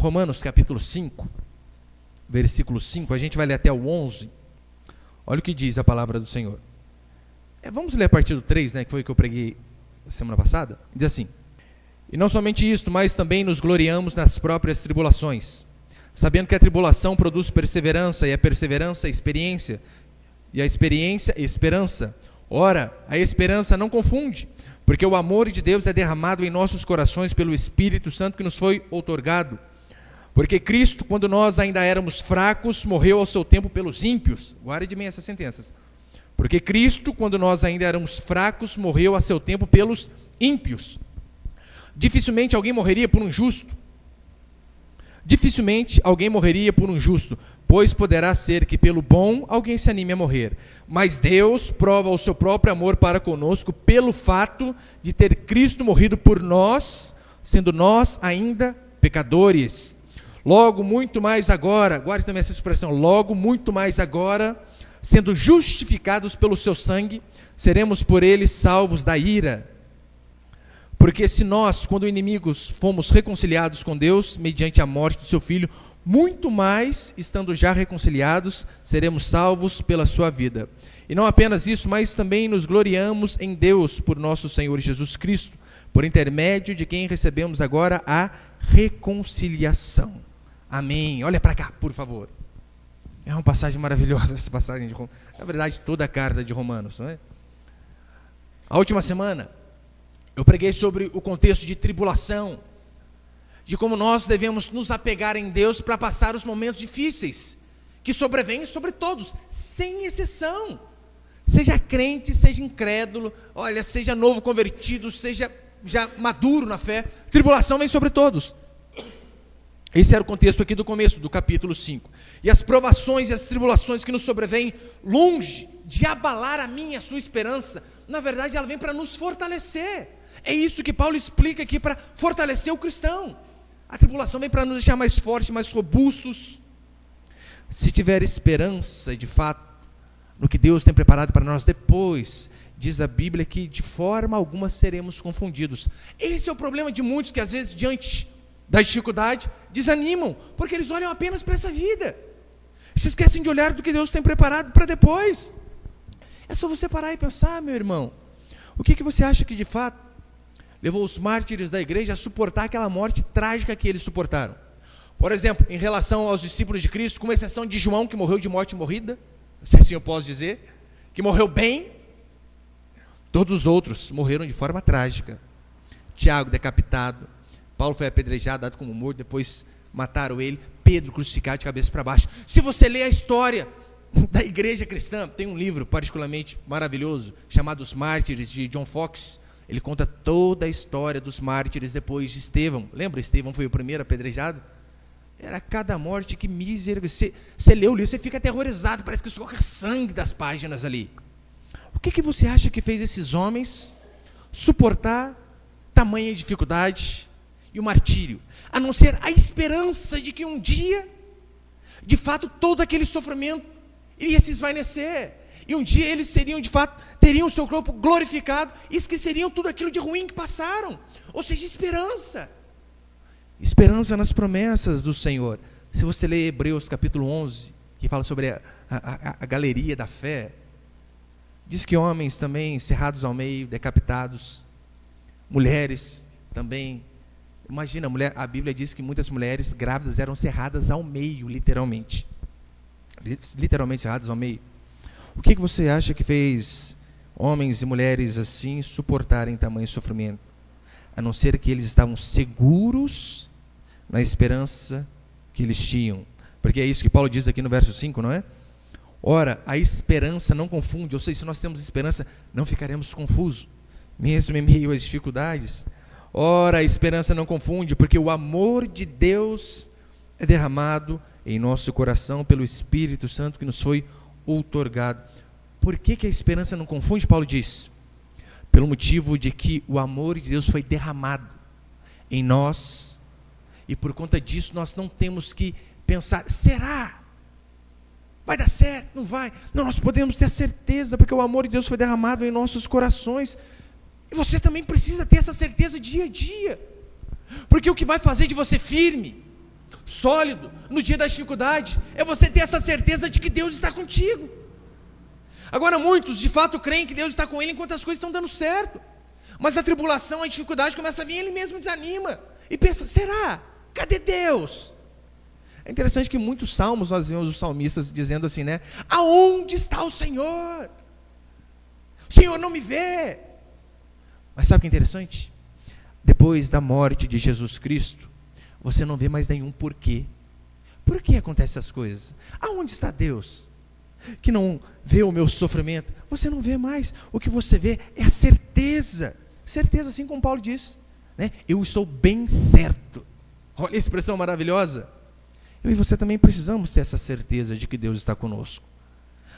Romanos capítulo 5, versículo 5, a gente vai ler até o 11. Olha o que diz a palavra do Senhor. Vamos ler a partir do 3, que foi o que eu preguei semana passada. Diz assim: e não somente isto, mas também nos gloriamos nas próprias tribulações, sabendo que a tribulação produz perseverança, e a perseverança, experiência, e a experiência, esperança. Ora, a esperança não confunde, porque o amor de Deus é derramado em nossos corações pelo Espírito Santo que nos foi outorgado. Porque Cristo, quando nós ainda éramos fracos, morreu ao seu tempo pelos ímpios. Guarde de mim essas sentenças. Porque Cristo, quando nós ainda éramos fracos, morreu a seu tempo pelos ímpios. Dificilmente alguém morreria por um justo. Dificilmente alguém morreria por um justo, pois poderá ser que pelo bom alguém se anime a morrer. Mas Deus prova o seu próprio amor para conosco pelo fato de ter Cristo morrido por nós, sendo nós ainda pecadores. Logo, muito mais agora, guarde também essa expressão, logo, muito mais agora, sendo justificados pelo seu sangue, seremos por ele salvos da ira. Porque se nós, quando inimigos, fomos reconciliados com Deus, mediante a morte do seu Filho, muito mais, estando já reconciliados, seremos salvos pela sua vida. E não apenas isso, mas também nos gloriamos em Deus, por nosso Senhor Jesus Cristo, por intermédio de quem recebemos agora a reconciliação. Amém. Olha para cá, por favor. É uma passagem maravilhosa, essa passagem de Romanos. Na verdade, toda a carta de Romanos, não é? A última semana, eu preguei sobre o contexto de tribulação, de como nós devemos nos apegar em Deus para passar os momentos difíceis, que sobrevêm sobre todos, sem exceção. Seja crente, seja incrédulo, olha, seja novo convertido, seja já maduro na fé, tribulação vem sobre todos. Esse era o contexto aqui do começo, do capítulo 5. E as provações e as tribulações que nos sobrevêm, longe de abalar a minha e a sua esperança, na verdade ela vem para nos fortalecer. É isso que Paulo explica aqui, para fortalecer o cristão. A tribulação vem para nos deixar mais fortes, mais robustos. Se tiver esperança, de fato, no que Deus tem preparado para nós depois, diz a Bíblia que de forma alguma seremos confundidos. Esse é o problema de muitos que às vezes, diante da dificuldade, desanimam, porque eles olham apenas para essa vida, se esquecem de olhar do que Deus tem preparado para depois. É só você parar e pensar, meu irmão, o que você acha que de fato levou os mártires da igreja a suportar aquela morte trágica que eles suportaram? Por exemplo, em relação aos discípulos de Cristo, com exceção de João, que morreu de morte morrida, se assim eu posso dizer, que morreu bem, todos os outros morreram de forma trágica. Tiago decapitado, Paulo foi apedrejado, dado como morto, depois mataram ele, Pedro crucificado de cabeça para baixo. Se você ler a história da igreja cristã, tem um livro particularmente maravilhoso, chamado Os Mártires, de John Fox. Ele conta toda a história dos mártires depois de Estevão. Lembra, Estevão foi o primeiro apedrejado? Era cada morte, que miséria. Você lê o livro, você fica aterrorizado, parece que escorre sangue das páginas ali. O que você acha que fez esses homens suportar tamanha dificuldade e o martírio? A não ser a esperança de que um dia, de fato, todo aquele sofrimento iria se esvaecer, e um dia eles seriam, de fato, teriam o seu corpo glorificado, e esqueceriam tudo aquilo de ruim que passaram. Ou seja, esperança nas promessas do Senhor. Se você ler Hebreus capítulo 11, que fala sobre a galeria da fé, diz que homens também cerrados ao meio, decapitados, mulheres também. Imagina, a Bíblia diz que muitas mulheres grávidas eram cerradas ao meio, literalmente cerradas ao meio. O que você acha que fez homens e mulheres assim suportarem tamanho sofrimento? A não ser que eles estavam seguros na esperança que eles tinham. Porque é isso que Paulo diz aqui no verso 5, não é? Ora, a esperança não confunde, ou seja, se nós temos esperança, não ficaremos confusos, mesmo em meio às dificuldades. Ora, a esperança não confunde, porque o amor de Deus é derramado em nosso coração pelo Espírito Santo que nos foi outorgado. Por que a esperança não confunde? Paulo diz, pelo motivo de que o amor de Deus foi derramado em nós, e por conta disso nós não temos que pensar, será? Vai dar certo? Não vai? Não, nós podemos ter a certeza, porque o amor de Deus foi derramado em nossos corações, e você também precisa ter essa certeza dia a dia, porque o que vai fazer de você firme, sólido no dia da dificuldade, é você ter essa certeza de que Deus está contigo. Agora muitos de fato creem que Deus está com ele enquanto as coisas estão dando certo, mas a tribulação, a dificuldade começa a vir, ele mesmo desanima, e pensa, será? Cadê Deus? É interessante que muitos salmos nós vemos os salmistas dizendo assim, né? Aonde está o Senhor? O Senhor não me vê. Mas sabe o que é interessante? Depois da morte de Jesus Cristo, você não vê mais nenhum porquê. Por que acontecem essas coisas? Aonde está Deus? Que não vê o meu sofrimento. Você não vê mais. O que você vê é a certeza. Certeza, assim como Paulo diz, né? Eu estou bem certo. Olha a expressão maravilhosa. Eu e você também precisamos ter essa certeza de que Deus está conosco.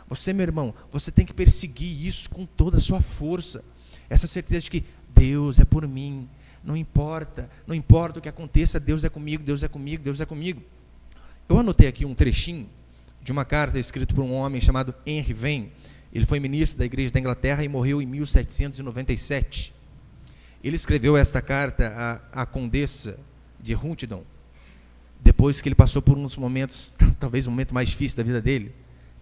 Você, meu irmão, você tem que perseguir isso com toda a sua força. Essa certeza de que Deus é por mim. Não importa o que aconteça, Deus é comigo, Deus é comigo, Deus é comigo. Eu anotei aqui um trechinho de uma carta escrita por um homem chamado Henry Vane. Ele foi ministro da Igreja da Inglaterra e morreu em 1797. Ele escreveu esta carta à condessa de Huntingdon, depois que ele passou por uns momentos, talvez o momento mais difícil da vida dele.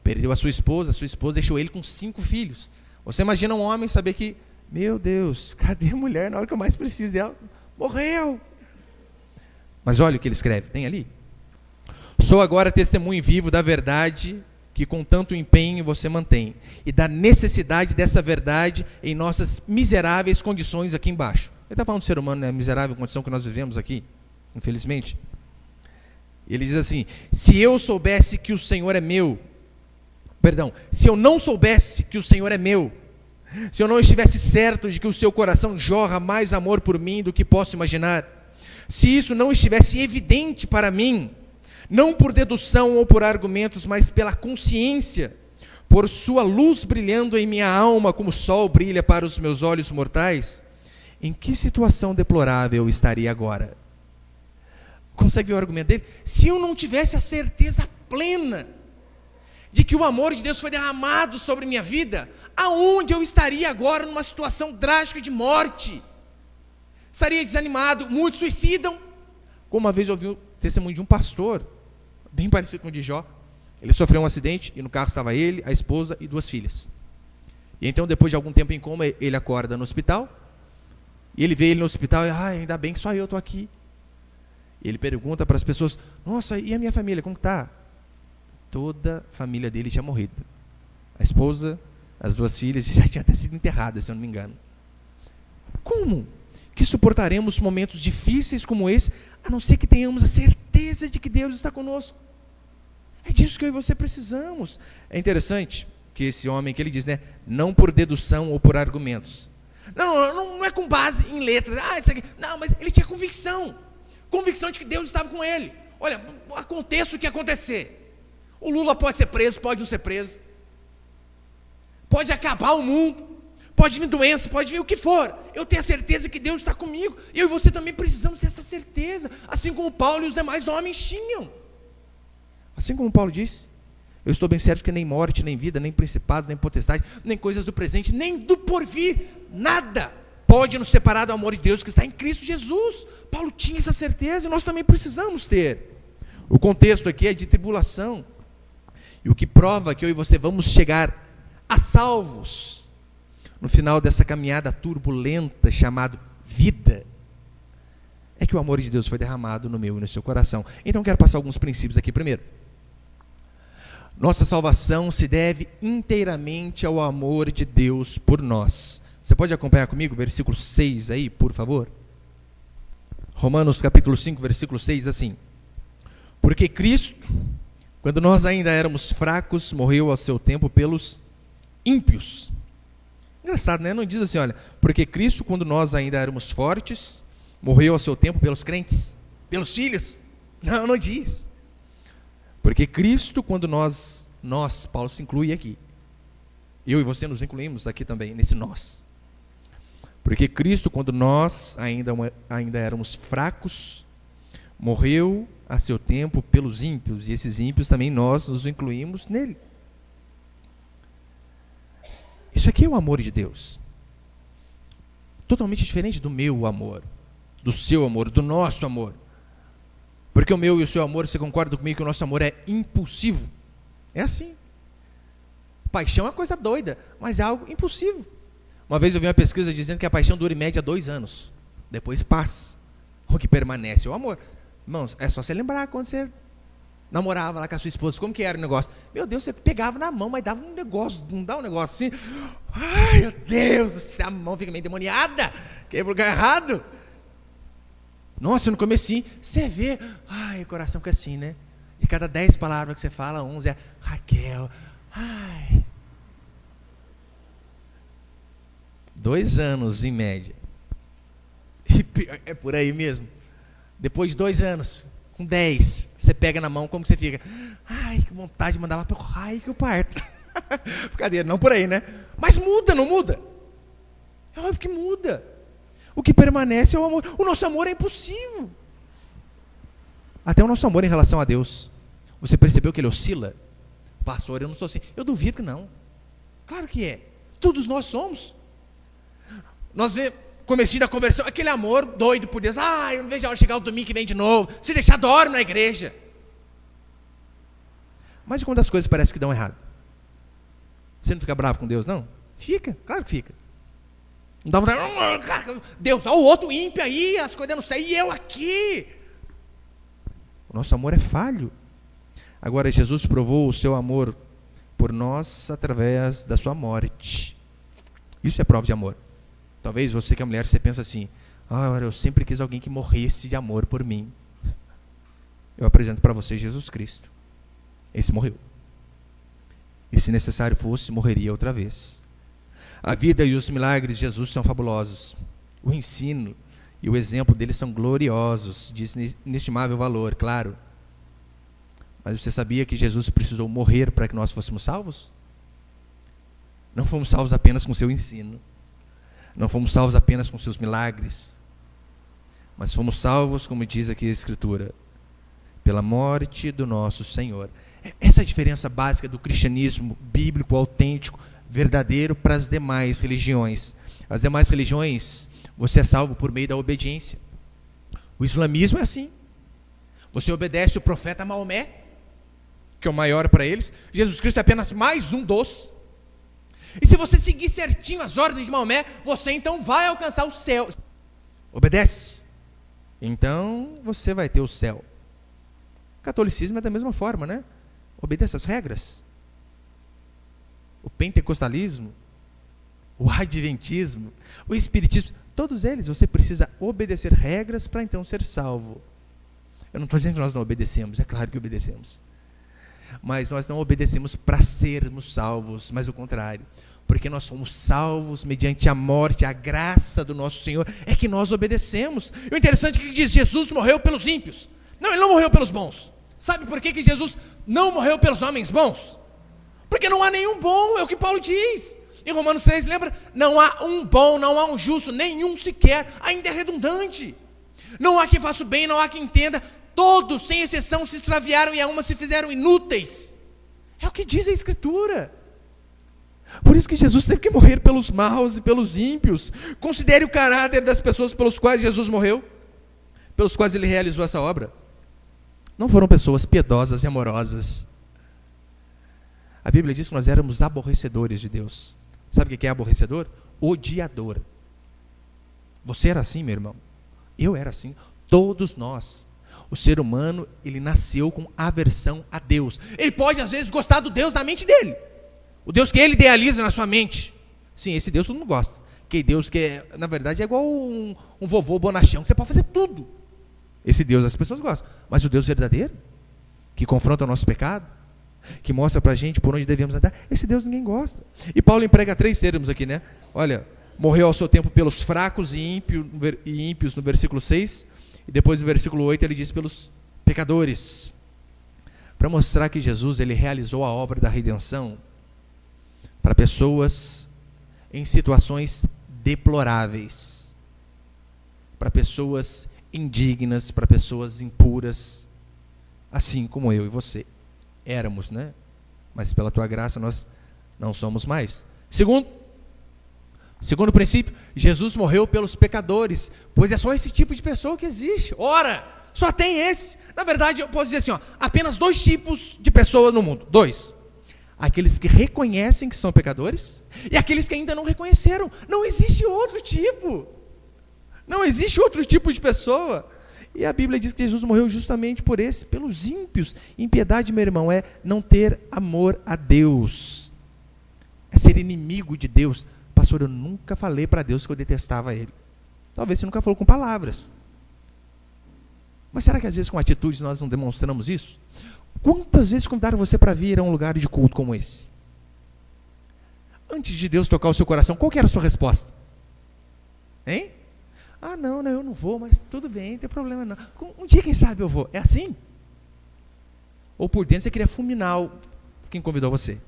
Perdeu a sua esposa deixou ele com 5 filhos. Você imagina um homem saber que, meu Deus, cadê a mulher na hora que eu mais preciso dela? Morreu! Mas olha o que ele escreve, tem ali. Sou agora testemunho vivo da verdade que com tanto empenho você mantém, e da necessidade dessa verdade em nossas miseráveis condições aqui embaixo. Ele está falando do ser humano, né? A miserável condição que nós vivemos aqui, infelizmente. Ele diz assim, se eu soubesse que o Senhor é meu, se eu não soubesse que o Senhor é meu, se eu não estivesse certo de que o seu coração jorra mais amor por mim do que posso imaginar, se isso não estivesse evidente para mim, não por dedução ou por argumentos, mas pela consciência, por sua luz brilhando em minha alma como o sol brilha para os meus olhos mortais, em que situação deplorável eu estaria agora? Consegue ver o argumento dele? Se eu não tivesse a certeza plena de que o amor de Deus foi derramado sobre minha vida, aonde eu estaria agora numa situação drástica de morte? Estaria desanimado, muitos suicidam. Como uma vez eu ouvi o testemunho de um pastor, bem parecido com o de Jó. Ele sofreu um acidente e no carro estava ele, a esposa e 2 filhas. E então, depois de algum tempo em coma, ele acorda no hospital, e ele vê ele no hospital e, ainda bem que só eu estou aqui. Ele pergunta para as pessoas, nossa, e a minha família, como está? Toda a família dele tinha morrido. A esposa, as 2 filhas já tinham até sido enterradas, se eu não me engano. Como que suportaremos momentos difíceis como esse, a não ser que tenhamos a certeza de que Deus está conosco? É disso que eu e você precisamos. É interessante que esse homem, que ele diz, né, não por dedução ou por argumentos. Não é com base em letras. Isso aqui. Não, mas ele tinha convicção de que Deus estava com ele. Olha, aconteça o que acontecer. O Lula pode ser preso, pode não ser preso. Pode acabar o mundo. Pode vir doença, pode vir o que for. Eu tenho a certeza que Deus está comigo. Eu e você também precisamos ter essa certeza. Assim como Paulo e os demais homens tinham. Assim como Paulo disse, eu estou bem certo que nem morte, nem vida, nem principados, nem potestade, nem coisas do presente, nem do porvir, nada pode nos separar do amor de Deus que está em Cristo Jesus. Paulo tinha essa certeza e nós também precisamos ter. O contexto aqui é de tribulação. E o que prova que eu e você vamos chegar a salvos no final dessa caminhada turbulenta chamada vida, é que o amor de Deus foi derramado no meu e no seu coração. Então quero passar alguns princípios aqui. Primeiro, nossa salvação se deve inteiramente ao amor de Deus por nós. Você pode acompanhar comigo, versículo 6 aí, por favor? Romanos capítulo 5, versículo 6, assim. Porque Cristo, quando nós ainda éramos fracos, morreu ao seu tempo pelos ímpios. Engraçado, né? Não diz assim, olha, porque Cristo, quando nós ainda éramos fortes, morreu ao seu tempo pelos crentes, pelos filhos. Não diz. Porque Cristo, quando nós, Paulo se inclui aqui. Eu e você nos incluímos aqui também, nesse nós. Porque Cristo, quando nós ainda éramos fracos, morreu a seu tempo pelos ímpios. E esses ímpios também nós nos incluímos nele. Isso aqui é o amor de Deus. Totalmente diferente do meu amor, do seu amor, do nosso amor. Porque o meu e o seu amor, você concorda comigo que o nosso amor é impulsivo? É assim. Paixão é uma coisa doida, mas é algo impulsivo. Uma vez eu vi uma pesquisa dizendo que a paixão dura em média 2 anos. Depois passa. O que permanece é o amor. Irmãos, é só você lembrar quando você namorava lá com a sua esposa, como que era o negócio? Meu Deus, você pegava na mão, mas dava um negócio, não dá um negócio assim? Ai, meu Deus, a mão fica meio demoniada, quebra o lugar errado. Nossa, no comecinho, você vê, ai, o coração fica assim, né? De cada 10 palavras que você fala, 11 é Raquel, ai. 2 anos em média. E é por aí mesmo. Depois de 2 anos, com 10, você pega na mão, como que você fica? Ai, que vontade de mandar lá para o raio que eu parto. Brincadeira, não por aí, né? Mas muda, não muda? É óbvio que muda. O que permanece é o amor. O nosso amor é impossível. Até o nosso amor em relação a Deus. Você percebeu que ele oscila? Pastor, eu não sou assim. Eu duvido que não. Claro que é. Todos nós somos. Nós vemos, comecinho da conversão, aquele amor doido por Deus. Ah, eu não vejo a hora de chegar o domingo que vem de novo. Se deixar, dorme na igreja. Mas e quando as coisas parecem que dão errado? Você não fica bravo com Deus, não? Fica, claro que fica. Não dá vontade, Deus, olha o outro ímpio aí, as coisas não saem, e eu aqui. O nosso amor é falho. Agora, Jesus provou o seu amor por nós através da sua morte. Isso é prova de amor. Talvez você que é mulher, você pensa assim, eu sempre quis alguém que morresse de amor por mim. Eu apresento para você Jesus Cristo. Esse morreu. E se necessário fosse, morreria outra vez. A vida e os milagres de Jesus são fabulosos. O ensino e o exemplo dele são gloriosos, de inestimável valor, claro. Mas você sabia que Jesus precisou morrer para que nós fôssemos salvos? Não fomos salvos apenas com seu ensino. Não fomos salvos apenas com seus milagres. Mas fomos salvos, como diz aqui a Escritura, pela morte do nosso Senhor. Essa é a diferença básica do cristianismo bíblico, autêntico, verdadeiro para as demais religiões. As demais religiões, você é salvo por meio da obediência. O islamismo é assim. Você obedece o profeta Maomé, que é o maior para eles. Jesus Cristo é apenas mais um dos. E se você seguir certinho as ordens de Maomé, você então vai alcançar o céu. Obedece. Então você vai ter o céu. O catolicismo é da mesma forma, né? Obedece as regras. O pentecostalismo, o adventismo, o espiritismo, todos eles você precisa obedecer regras para então ser salvo. Eu não estou dizendo que nós não obedecemos, é claro que obedecemos. Mas nós não obedecemos para sermos salvos, mas o contrário. Porque nós somos salvos mediante a morte, a graça do nosso Senhor, é que nós obedecemos. E o interessante é que diz, Jesus morreu pelos ímpios. Não, ele não morreu pelos bons. Sabe por que Jesus não morreu pelos homens bons? Porque não há nenhum bom, é o que Paulo diz. Em Romanos 3, lembra? Não há um bom, não há um justo, nenhum sequer, ainda é redundante. Não há quem faça o bem, não há quem entenda. Todos, sem exceção, se extraviaram e a uma se fizeram inúteis. É o que diz a Escritura. Por isso que Jesus teve que morrer pelos maus e pelos ímpios. Considere o caráter das pessoas pelos quais Jesus morreu, pelos quais ele realizou essa obra. Não foram pessoas piedosas e amorosas. A Bíblia diz que nós éramos aborrecedores de Deus. Sabe o que é aborrecedor? Odiador. Você era assim, meu irmão. Eu era assim. Todos nós. O ser humano, ele nasceu com aversão a Deus. Ele pode, às vezes, gostar do Deus na mente dele. O Deus que ele idealiza na sua mente. Sim, esse Deus todo mundo gosta. Que Deus que, na verdade, é igual um vovô bonachão, que você pode fazer tudo. Esse Deus as pessoas gostam. Mas o Deus verdadeiro, que confronta o nosso pecado, que mostra pra gente por onde devemos andar, esse Deus ninguém gosta. E Paulo emprega 3 termos aqui, né? Olha, morreu ao seu tempo pelos fracos e ímpios no versículo 6, e depois no versículo 8 ele diz pelos pecadores. Para mostrar que Jesus, ele realizou a obra da redenção para pessoas em situações deploráveis, para pessoas indignas, para pessoas impuras, assim como eu e você éramos, né? Mas pela tua graça nós não somos mais. Segundo princípio, Jesus morreu pelos pecadores, pois é só esse tipo de pessoa que existe. Ora, Só tem esse. Na verdade, eu posso dizer assim, ó, apenas 2 tipos de pessoas no mundo. 2. Aqueles que reconhecem que são pecadores e aqueles que ainda não reconheceram. Não existe outro tipo. Não existe outro tipo de pessoa. E a Bíblia diz que Jesus morreu justamente por esse, pelos ímpios. Impiedade, meu irmão, é não ter amor a Deus. É ser inimigo de Deus. Pastor, eu nunca falei para Deus que eu detestava Ele. Talvez você nunca falou com palavras. Mas será que às vezes com atitudes nós não demonstramos isso? Quantas vezes convidaram você para vir a um lugar de culto como esse? Antes de Deus tocar o seu coração, qual que era a sua resposta? Hein? Ah, não, eu não vou, mas tudo bem, não tem problema não. Um dia, quem sabe, eu vou. É assim? Ou por dentro você queria fulminar quem convidou você?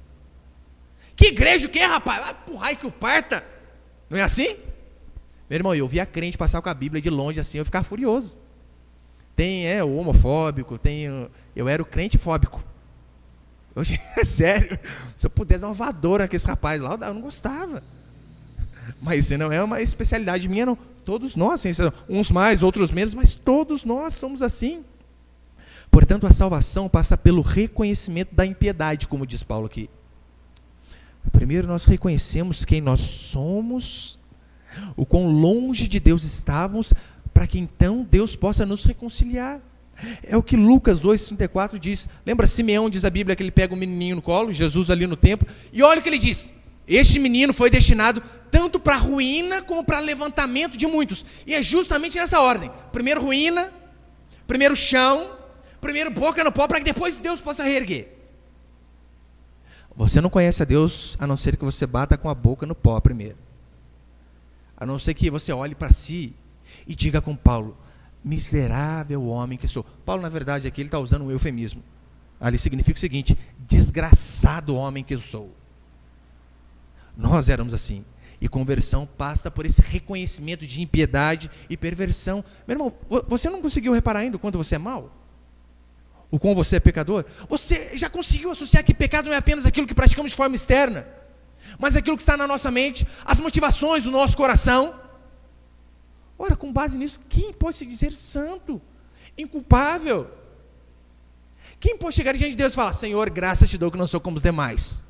Que igreja o que, rapaz? Vai pro raio que o parta. Não é assim? Meu irmão, eu via crente passar com a Bíblia de longe assim, eu ficava furioso. Tem o homofóbico, eu era o crente fóbico. Hoje, é sério, se eu pudesse dar uma voadora naqueles rapazes lá, eu não gostava. Mas isso não é uma especialidade minha, não. Todos nós, uns mais, outros menos, mas todos nós somos assim. Portanto, a salvação passa pelo reconhecimento da impiedade, como diz Paulo aqui. Primeiro nós reconhecemos quem nós somos, o quão longe de Deus estávamos, para que então Deus possa nos reconciliar. É o que Lucas 2,34 diz. Lembra, Simeão diz a Bíblia que ele pega um menininho no colo, Jesus ali no templo, e olha o que ele diz: este menino foi destinado tanto para ruína como para levantamento de muitos. E é justamente nessa ordem: primeiro ruína, primeiro chão, primeiro boca no pó, para que depois Deus possa reerguer. Você não conhece a Deus a não ser que você bata com a boca no pó primeiro. A não ser que você olhe para si e diga com Paulo: miserável homem que sou. Paulo, na verdade, aqui ele está usando um eufemismo. Ali significa o seguinte: desgraçado homem que eu sou. Nós éramos assim. E conversão passa por esse reconhecimento de impiedade e perversão. Meu irmão, você não conseguiu reparar ainda o quanto você é mau? O quão você é pecador? Você já conseguiu associar que pecado não é apenas aquilo que praticamos de forma externa, mas aquilo que está na nossa mente, as motivações do nosso coração? Ora, com base nisso, quem pode se dizer santo, inculpável? Quem pode chegar diante de Deus e falar: Senhor, graças te dou que não sou como os demais?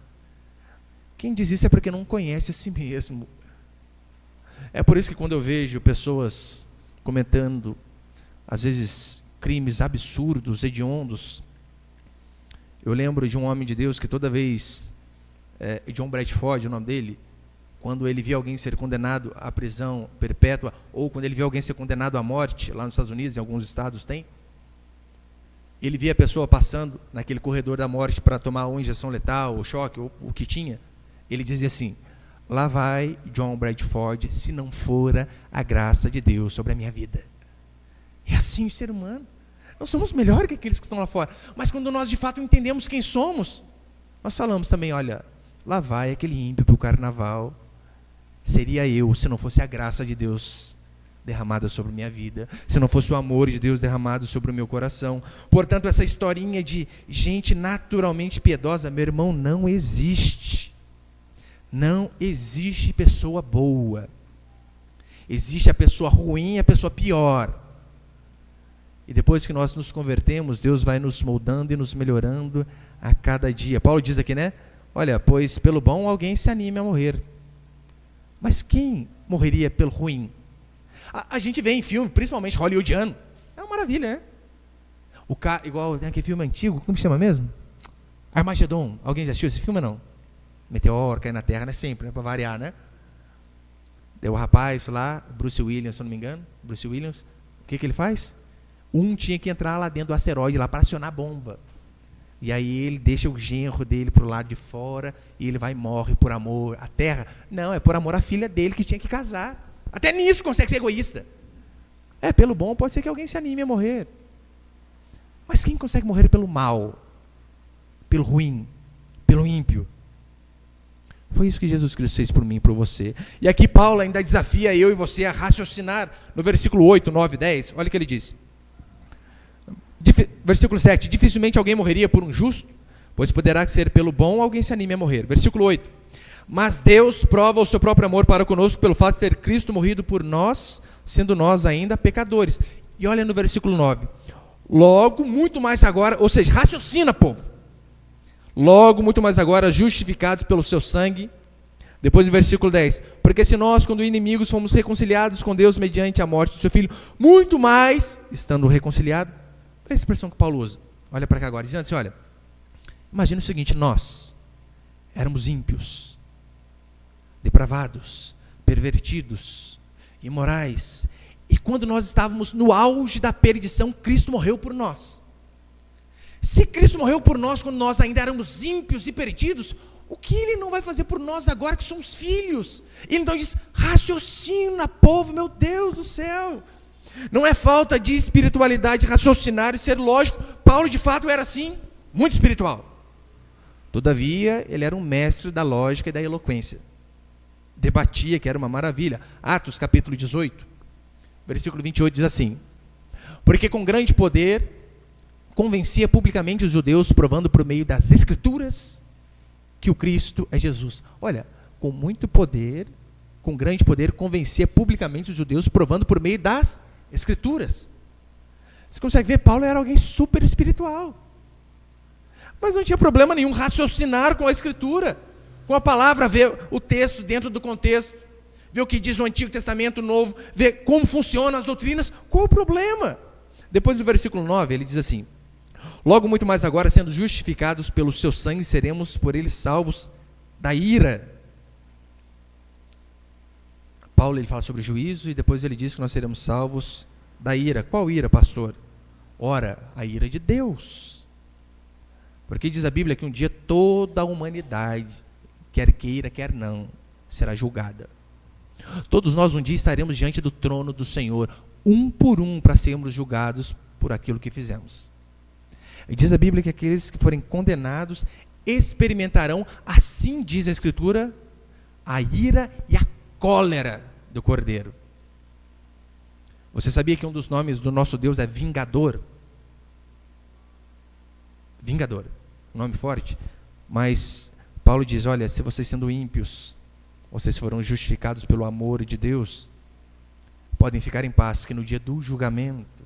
Quem diz isso é porque não conhece a si mesmo. É por isso que quando eu vejo pessoas comentando, às vezes, crimes absurdos, hediondos, eu lembro de um homem de Deus que toda vez, John Bradford, o nome dele, quando ele via alguém ser condenado à prisão perpétua, ou quando ele via alguém ser condenado à morte, lá nos Estados Unidos, em alguns estados tem, ele via a pessoa passando naquele corredor da morte para tomar uma injeção letal, ou choque, ou o que tinha, ele dizia assim: lá vai John Bradford, se não fora a graça de Deus sobre a minha vida. É assim o ser humano. Nós somos melhores que aqueles que estão lá fora, mas quando nós de fato entendemos quem somos, nós falamos também: olha, lá vai aquele ímpio para o carnaval. Seria eu, se não fosse a graça de Deus derramada sobre minha vida, se não fosse o amor de Deus derramado sobre o meu coração. Portanto, essa historinha de gente naturalmente piedosa, meu irmão, não existe. Não existe pessoa boa. Existe a pessoa ruim e a pessoa pior. E depois que nós nos convertemos, Deus vai nos moldando e nos melhorando a cada dia. Paulo diz aqui, né? Olha, pois pelo bom alguém se anime a morrer. Mas quem morreria pelo ruim? A gente vê em filme, principalmente hollywoodiano, é uma maravilha, né? Igual tem aquele filme antigo, como chama mesmo? Armagedon. Alguém já assistiu esse filme ou não? Meteoro cai na Terra, né? Sempre, né? Para variar, né? Deu o rapaz lá, Bruce Williams, se eu não me engano, Bruce Williams, o que ele faz? Tinha que entrar lá dentro do asteroide lá para acionar a bomba. E aí ele deixa o genro dele pro lado de fora e ele vai e morre por amor à Terra. Não, é por amor à filha dele que tinha que casar. Até nisso consegue ser egoísta. Pelo bom pode ser que alguém se anime a morrer. Mas quem consegue morrer pelo mal? Pelo ruim? Pelo ímpio? Foi isso que Jesus Cristo fez por mim e por você. E aqui Paulo ainda desafia eu e você a raciocinar no versículo 8, 9, 10. Olha o que ele diz. Versículo 7, dificilmente alguém morreria por um justo, pois poderá ser pelo bom alguém se anime a morrer. Versículo 8, mas Deus prova o seu próprio amor para conosco pelo fato de ter Cristo morrido por nós, sendo nós ainda pecadores. E olha no versículo 9, Logo, muito mais agora, ou seja, raciocina, povo. Logo, muito mais agora, justificados pelo seu sangue. Depois do versículo 10. Porque se nós, quando inimigos, fomos reconciliados com Deus mediante a morte do seu Filho, muito mais, estando reconciliado. Olha a expressão que Paulo usa. Olha para cá agora, dizendo assim, olha, imagina o seguinte, nós éramos ímpios, depravados, pervertidos, imorais, e quando nós estávamos no auge da perdição, Cristo morreu por nós. Se Cristo morreu por nós quando nós ainda éramos ímpios e perdidos, o que Ele não vai fazer por nós agora que somos filhos? Ele então diz, raciocina, povo, meu Deus do céu. Não é falta de espiritualidade raciocinar e ser lógico. Paulo de fato era assim, muito espiritual. Todavia, ele era um mestre da lógica e da eloquência. Debatia, que era uma maravilha. Atos capítulo 18, versículo 28 diz assim: porque com grande poder convencia publicamente os judeus, provando por meio das Escrituras que o Cristo é Jesus. Olha, com muito poder, com grande poder, convencia publicamente os judeus, provando por meio das Escrituras. Você consegue ver, Paulo era alguém super espiritual. Mas não tinha problema nenhum raciocinar com a Escritura, com a palavra, ver o texto dentro do contexto, ver o que diz o Antigo Testamento, o Novo, ver como funcionam as doutrinas. Qual o problema? Depois do versículo 9, ele diz assim: logo muito mais agora, sendo justificados pelo seu sangue, seremos por ele salvos da ira. Paulo ele fala sobre o juízo e depois ele diz que nós seremos salvos da ira. Qual ira, pastor? Ora, a ira de Deus. Porque diz a Bíblia que um dia toda a humanidade, quer queira, quer não, será julgada. Todos nós um dia estaremos diante do trono do Senhor, um por um, para sermos julgados por aquilo que fizemos. E diz a Bíblia que aqueles que forem condenados experimentarão, assim diz a Escritura, a ira e a cólera do Cordeiro. Você sabia que um dos nomes do nosso Deus é Vingador? Vingador, um nome forte. Mas Paulo diz, olha, se vocês sendo ímpios, vocês foram justificados pelo amor de Deus, podem ficar em paz, que no dia do julgamento,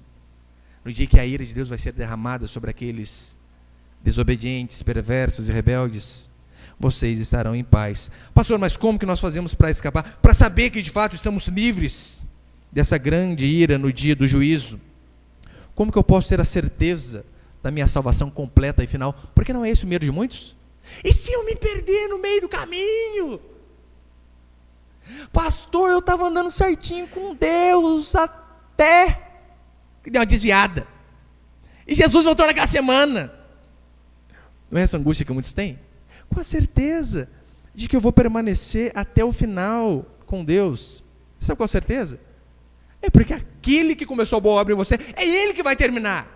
no dia que a ira de Deus vai ser derramada sobre aqueles desobedientes, perversos e rebeldes, vocês estarão em paz. Pastor, mas como que nós fazemos para escapar? Para saber que de fato estamos livres dessa grande ira no dia do juízo. Como que eu posso ter a certeza da minha salvação completa e final? Porque não é esse o medo de muitos? E se eu me perder no meio do caminho? Pastor, eu estava andando certinho com Deus até que deu uma desviada. E Jesus voltou naquela semana. Não é essa angústia que muitos têm? Com a certeza de que eu vou permanecer até o final com Deus. Sabe qual a certeza? É porque aquele que começou a boa obra em você, é Ele que vai terminar.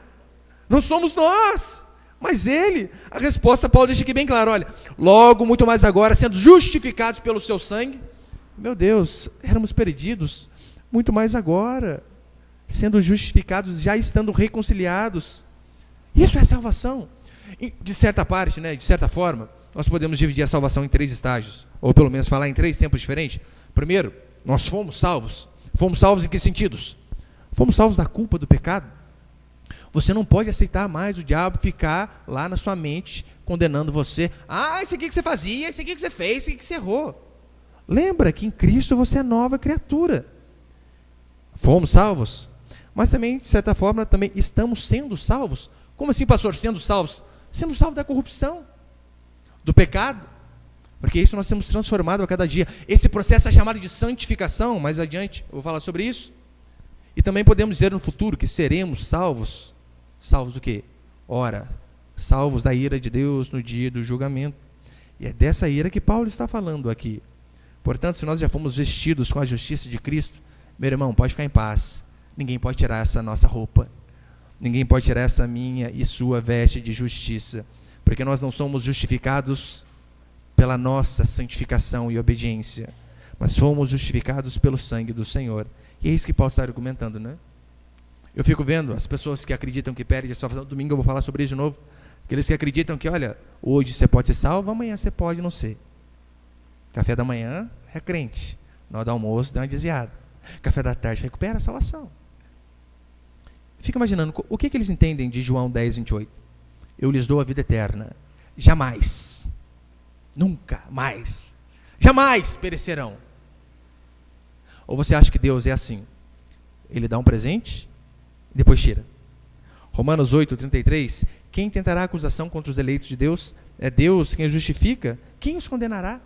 Não somos nós, mas Ele. A resposta, Paulo deixa aqui bem claro, olha, logo, muito mais agora, sendo justificados pelo seu sangue. Meu Deus, éramos perdidos, muito mais agora, sendo justificados, já estando reconciliados. Isso é salvação. De certa parte, de certa forma, nós podemos dividir a salvação em 3 estágios, ou pelo menos falar em 3 tempos diferentes. Primeiro, nós fomos salvos. Fomos salvos em que sentidos? Fomos salvos da culpa do pecado. Você não pode aceitar mais o diabo ficar lá na sua mente, condenando você. Ah, isso aqui que você fazia, isso aqui que você fez, isso aqui que você errou. Lembra que em Cristo você é nova criatura. Fomos salvos, mas também, de certa forma, também estamos sendo salvos. Como assim, pastor, sendo salvos? Sendo salvos da corrupção, do pecado, porque isso nós temos transformado a cada dia. Esse processo é chamado de santificação, mais adiante eu vou falar sobre isso. E também podemos dizer no futuro que seremos salvos. Salvos do quê? Ora, salvos da ira de Deus no dia do julgamento. E é dessa ira que Paulo está falando aqui. Portanto, se nós já fomos vestidos com a justiça de Cristo, meu irmão, pode ficar em paz. Ninguém pode tirar essa nossa roupa. Ninguém pode tirar essa minha e sua veste de justiça. Porque nós não somos justificados pela nossa santificação e obediência, mas fomos justificados pelo sangue do Senhor. E é isso que Paulo está argumentando, né? Eu fico vendo as pessoas que acreditam que perdem a salvação. Domingo eu vou falar sobre isso de novo. Aqueles que acreditam que, olha, hoje você pode ser salvo, amanhã você pode não ser. Café da manhã é crente, na hora do almoço dá uma desviada. Café da tarde recupera a salvação. Fica imaginando, o que eles entendem de João 10, 28? Eu lhes dou a vida eterna. Jamais, nunca mais, jamais perecerão. Ou você acha que Deus é assim? Ele dá um presente e depois tira. Romanos 8, 33. Quem tentará acusação contra os eleitos de Deus? É Deus quem os justifica. Quem os condenará?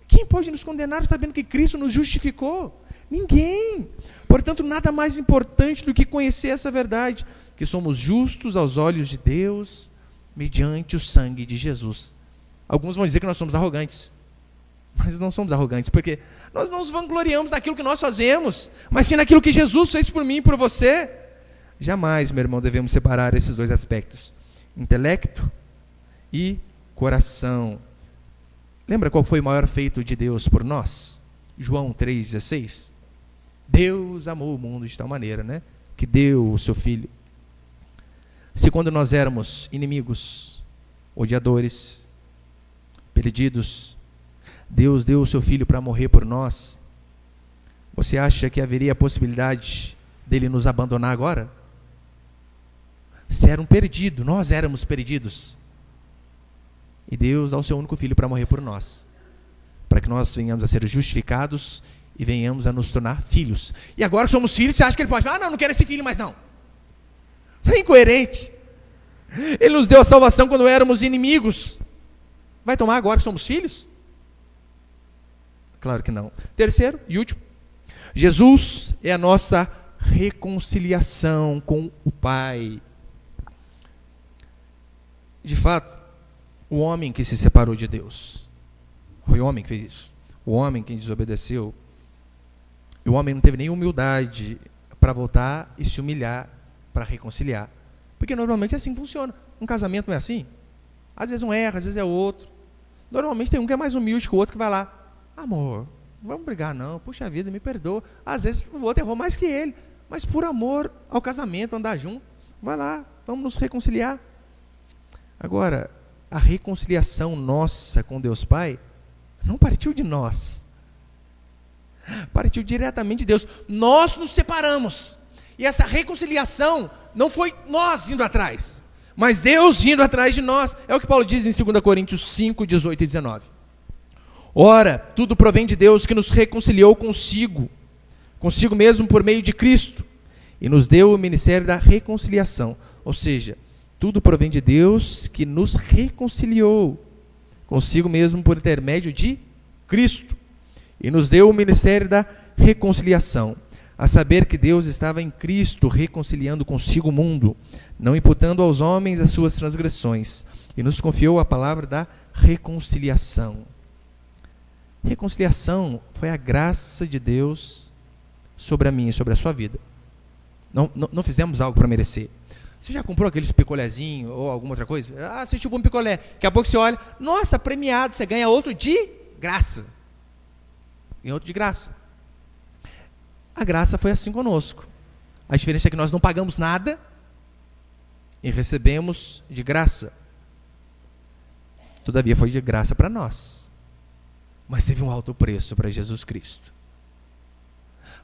Quem pode nos condenar sabendo que Cristo nos justificou? Ninguém. Portanto, nada mais importante do que conhecer essa verdade, que somos justos aos olhos de Deus, mediante o sangue de Jesus. Alguns vão dizer que nós somos arrogantes, mas não somos arrogantes, porque nós não nos vangloriamos naquilo que nós fazemos, mas sim naquilo que Jesus fez por mim e por você. Jamais, meu irmão, devemos separar esses dois aspectos, intelecto e coração. Lembra qual foi o maior feito de Deus por nós? João 3,16. Deus amou o mundo de tal maneira, né, que deu o seu Filho. Se quando nós éramos inimigos, odiadores, perdidos, Deus deu o seu Filho para morrer por nós, você acha que haveria a possibilidade dele nos abandonar agora? Se era um perdido, nós éramos perdidos. E Deus dá o seu único Filho para morrer por nós, para que nós venhamos a ser justificados e venhamos a nos tornar filhos. E agora que somos filhos, você acha que ele pode falar, não quero esse filho mais não. Não é incoerente. Ele nos deu a salvação quando éramos inimigos. Vai tomar agora que somos filhos? Claro que não. Terceiro e último, Jesus é a nossa reconciliação com o Pai. De fato, o homem que se separou de Deus, foi o homem que fez isso. O homem que desobedeceu, e o homem não teve nem humildade para voltar e se humilhar para reconciliar. Porque normalmente assim funciona. Um casamento não é assim? Às vezes um erra, às vezes é outro. Normalmente tem um que é mais humilde que o outro que vai lá. Amor, não vamos brigar não, puxa vida, me perdoa. Às vezes o outro errou mais que ele. Mas por amor ao casamento, andar junto, vai lá, vamos nos reconciliar. Agora, a reconciliação nossa com Deus Pai não partiu de nós. Partiu diretamente de Deus. Nós nos separamos. E essa reconciliação não foi nós indo atrás, mas Deus indo atrás de nós. É o que Paulo diz em 2 Coríntios 5, 18 e 19. Ora, tudo provém de Deus que nos reconciliou consigo mesmo por meio de Cristo, e nos deu o ministério da reconciliação. Ou seja, tudo provém de Deus que nos reconciliou consigo mesmo por intermédio de Cristo, e nos deu o ministério da reconciliação, a saber que Deus estava em Cristo reconciliando consigo o mundo, não imputando aos homens as suas transgressões, e nos confiou a palavra da reconciliação. Reconciliação foi a graça de Deus sobre a minha e sobre a sua vida. Não fizemos algo para merecer. Você já comprou aqueles picolézinho ou alguma outra coisa? Ah, você chegou um picolé. Daqui a pouco você olha, nossa, premiado, você ganha outro de graça. Ganha outro de graça. A graça foi assim conosco. A diferença é que nós não pagamos nada e recebemos de graça. Todavia foi de graça para nós. Mas teve um alto preço para Jesus Cristo.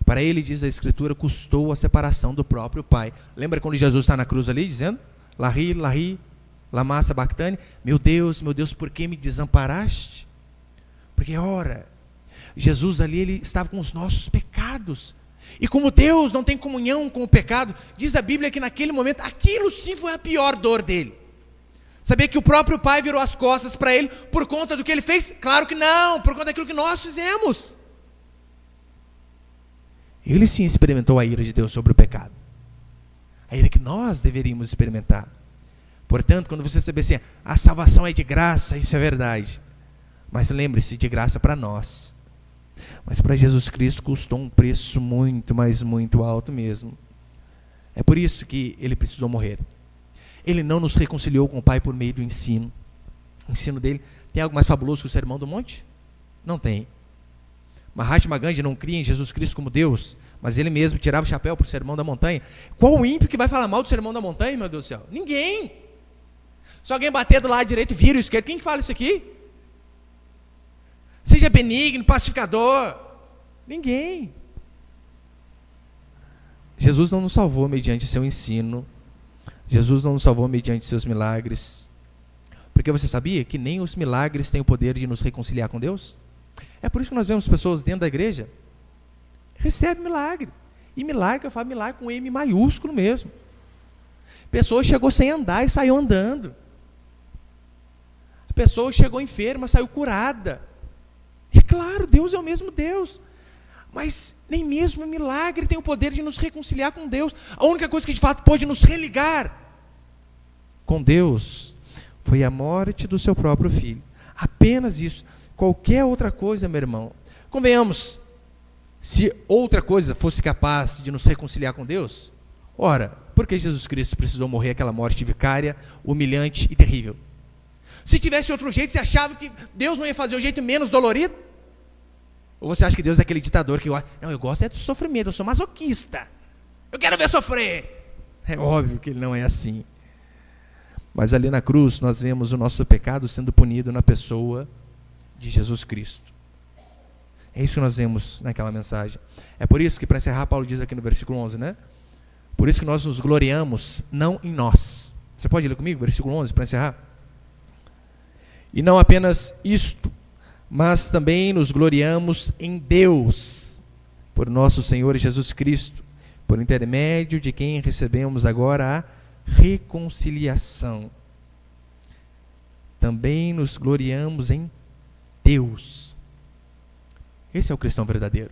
Para ele, diz a Escritura, custou a separação do próprio Pai. Lembra quando Jesus está na cruz ali, dizendo, Lahi, Lahi, lama sabachthani, meu Deus, por que me desamparaste? Porque, ora, Jesus ali, ele estava com os nossos pecados. E como Deus não tem comunhão com o pecado, diz a Bíblia que naquele momento, aquilo sim foi a pior dor dele. Saber que o próprio Pai virou as costas para ele por conta do que ele fez? Claro que não, por conta daquilo que nós fizemos. Ele sim experimentou a ira de Deus sobre o pecado. A ira que nós deveríamos experimentar. Portanto, quando você saber assim, a salvação é de graça, isso é verdade. Mas lembre-se, de graça para nós. Mas para Jesus Cristo custou um preço muito, mas muito alto mesmo. É por isso que ele precisou morrer. Ele não nos reconciliou com o Pai por meio do ensino. O ensino dele tem algo mais fabuloso que o Sermão do Monte? Não tem. Mahatma Gandhi não cria em Jesus Cristo como Deus, mas ele mesmo tirava o chapéu para o Sermão da Montanha. Qual o ímpio que vai falar mal do Sermão da Montanha, meu Deus do céu? Ninguém. Se alguém bater do lado direito, vira o esquerdo, quem que fala isso aqui? Seja benigno, pacificador. Ninguém. Jesus não nos salvou mediante seu ensino. Jesus não nos salvou mediante seus milagres. Porque você sabia que nem os milagres têm o poder de nos reconciliar com Deus? É por isso que nós vemos pessoas dentro da igreja, recebem milagre. E milagre, eu falo milagre com M maiúsculo mesmo. Pessoa chegou sem andar e saiu andando. A pessoa chegou enferma, saiu curada. E claro, Deus é o mesmo Deus. Mas nem mesmo o milagre tem o poder de nos reconciliar com Deus. A única coisa que de fato pode nos religar com Deus foi a morte do seu próprio filho. Apenas isso. Qualquer outra coisa, meu irmão. Convenhamos, se outra coisa fosse capaz de nos reconciliar com Deus, ora, por que Jesus Cristo precisou morrer aquela morte vicária, humilhante e terrível? Se tivesse outro jeito, você achava que Deus não ia fazer o jeito menos dolorido? Ou você acha que Deus é aquele ditador que não, eu gosto é do sofrimento, eu sou masoquista, eu quero ver sofrer? É óbvio que ele não é assim. Mas ali na cruz nós vemos o nosso pecado sendo punido na pessoa de Jesus Cristo. É isso que nós vemos naquela mensagem. É por isso que, para encerrar, Paulo diz aqui no versículo 11, né? Por isso que nós nos gloriamos não em nós. Você pode ler comigo, versículo 11, para encerrar? E não apenas isto, mas também nos gloriamos em Deus, por nosso Senhor Jesus Cristo, por intermédio de quem recebemos agora a reconciliação. Também nos gloriamos em Deus. Esse é o cristão verdadeiro.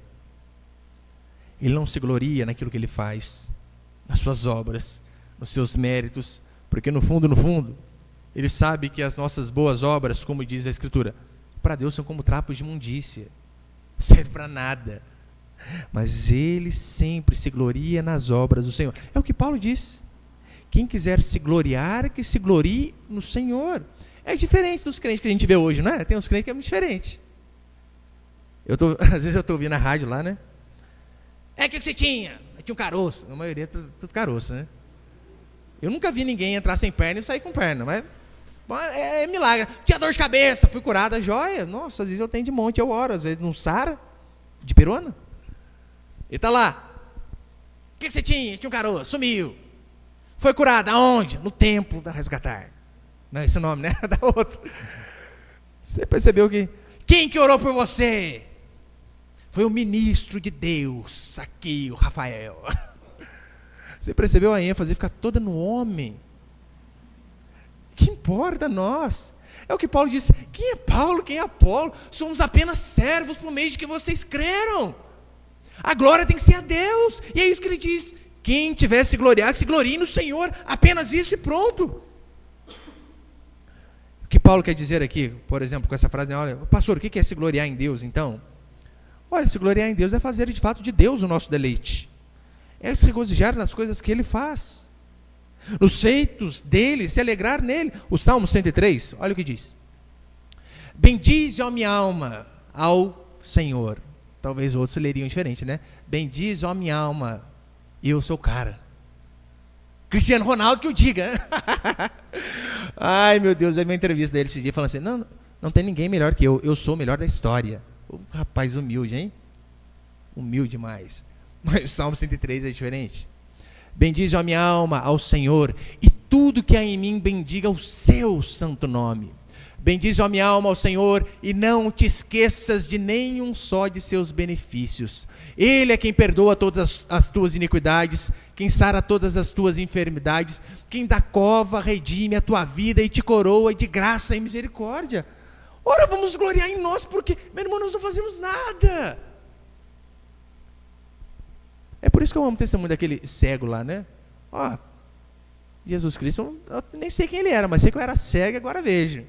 Ele não se gloria naquilo que ele faz, nas suas obras, nos seus méritos, porque no fundo, ele sabe que as nossas boas obras, como diz a Escritura, para Deus são como trapos de imundícia, não serve para nada. Mas ele sempre se gloria nas obras do Senhor. É o que Paulo diz. Quem quiser se gloriar, que se glorie no Senhor. É diferente dos crentes que a gente vê hoje, não é? Tem uns crentes que é muito diferente. Às vezes eu estou ouvindo a rádio lá, né? O que você tinha? Eu tinha um caroço. A maioria tudo caroço, né? Eu nunca vi ninguém entrar sem perna e sair com perna, mas é milagre. Tinha dor de cabeça, fui curada, joia. Nossa, às vezes eu tenho de monte, eu oro. Às vezes não sara, de perona. Ele está lá. O que você tinha? Tinha um caroço, sumiu. Foi curada, aonde? No templo da Resgatar. Não é esse o nome, né? Da outra. Você percebeu que... Quem que orou por você? Foi o ministro de Deus, aqui, o Rafael. Você percebeu a ênfase ficar toda no homem? Que importa nós? É o que Paulo disse. Quem é Paulo? Quem é Apolo? Somos apenas servos por meio de que vocês creram. A glória tem que ser a Deus. E é isso que ele diz. Quem tiver se gloriar, que se glorie no Senhor. Apenas isso e pronto. O que Paulo quer dizer aqui, por exemplo, com essa frase, olha, pastor, o que é se gloriar em Deus, então? Olha, se gloriar em Deus é fazer de fato de Deus o nosso deleite. É se regozijar nas coisas que Ele faz. Nos feitos dEle, se alegrar nele. O Salmo 103, olha o que diz. Bendize, ó minha alma, ao Senhor. Talvez outros leriam diferente, né? Bendize, ó minha alma, eu sou o cara. Cristiano Ronaldo que o diga. Ai, meu Deus, eu vi uma entrevista dele esse dia falando assim, não tem ninguém melhor que eu sou o melhor da história. O rapaz humilde, hein? Humilde demais. Mas o Salmo 103 é diferente. Bendize a minha alma ao Senhor, e tudo que há em mim bendiga o seu santo nome. Bendize a minha alma ao Senhor, e não te esqueças de nenhum só de seus benefícios. Ele é quem perdoa todas as tuas iniquidades, quem sara todas as tuas enfermidades, quem da cova redime a tua vida e te coroa de graça e misericórdia. Ora, vamos gloriar em nós, porque, meu irmão, nós não fazemos nada. É por isso que eu amo o testemunho daquele cego lá, né? Ó, Jesus Cristo, eu nem sei quem ele era, mas sei que eu era cego e agora vejo.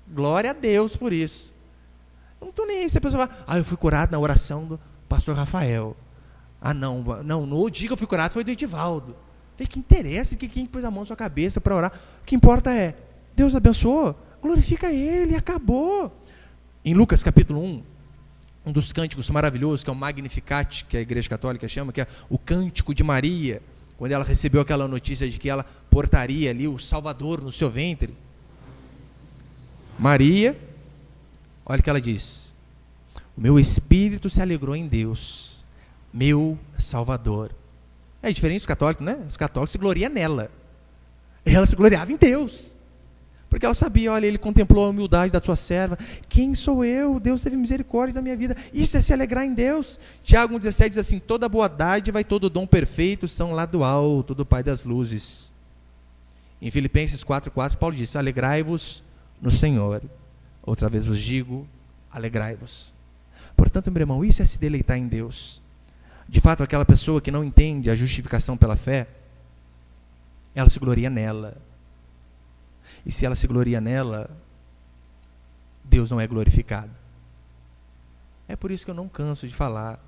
Glória a Deus por isso. Eu não estou nem aí. Se a pessoa fala, eu fui curado na oração do pastor Rafael. No dia que eu fui curado foi do Edivaldo. Vê que interessa que quem pôs a mão na sua cabeça para orar. O que importa é, Deus abençoou, glorifica Ele, acabou. Em Lucas capítulo 1, um dos cânticos maravilhosos, que é o Magnificat, que a Igreja Católica chama, que é o cântico de Maria, quando ela recebeu aquela notícia de que ela portaria ali o Salvador no seu ventre. Maria, olha o que ela diz: o meu espírito se alegrou em Deus, meu Salvador. É diferente dos católicos, né? Os católicos se gloriam nela. Ela se gloriava em Deus. Porque ela sabia, olha, ele contemplou a humildade da tua serva. Quem sou eu? Deus teve misericórdia da minha vida. Isso é se alegrar em Deus. Tiago 1,17 diz assim, toda boa dádiva e todo dom perfeito são lá do alto, do Pai das luzes. Em Filipenses 4,4, Paulo diz, alegrai-vos no Senhor. Outra vez vos digo, alegrai-vos. Portanto, meu irmão, isso é se deleitar em Deus. De fato, aquela pessoa que não entende a justificação pela fé, ela se gloria nela. E se ela se gloria nela, Deus não é glorificado. É por isso que eu não canso de falar.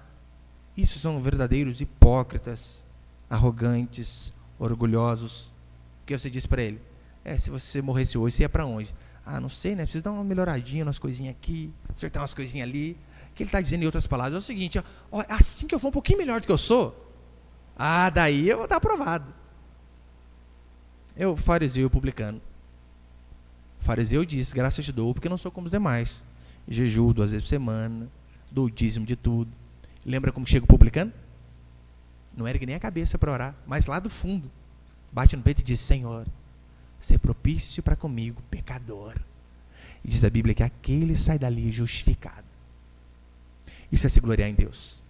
Isso são verdadeiros hipócritas, arrogantes, orgulhosos. Porque você diz para ele, se você morresse hoje, você ia para onde? Não sei, né? Precisa dar uma melhoradinha nas coisinhas aqui, acertar umas coisinhas ali. O que ele está dizendo em outras palavras é o seguinte, assim que eu for um pouquinho melhor do que eu sou, daí eu vou estar aprovado. O fariseu e o publicano. O fariseu diz, graças te dou, porque não sou como os demais. Jejuo 2 vezes por semana, dou o dízimo de tudo. Lembra como chega o publicano? Não ergue nem a cabeça para orar, mas lá do fundo, bate no peito e diz, Senhor, ser propício para comigo, pecador. E diz a Bíblia que aquele sai dali justificado. Isso é se gloriar em Deus.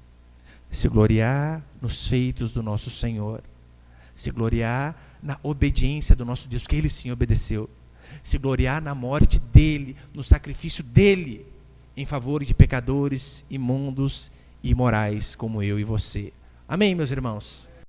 Se gloriar nos feitos do nosso Senhor. Se gloriar na obediência do nosso Deus, que Ele sim obedeceu. Se gloriar na morte dEle, no sacrifício dEle, em favor de pecadores imundos e imorais como eu e você. Amém, meus irmãos?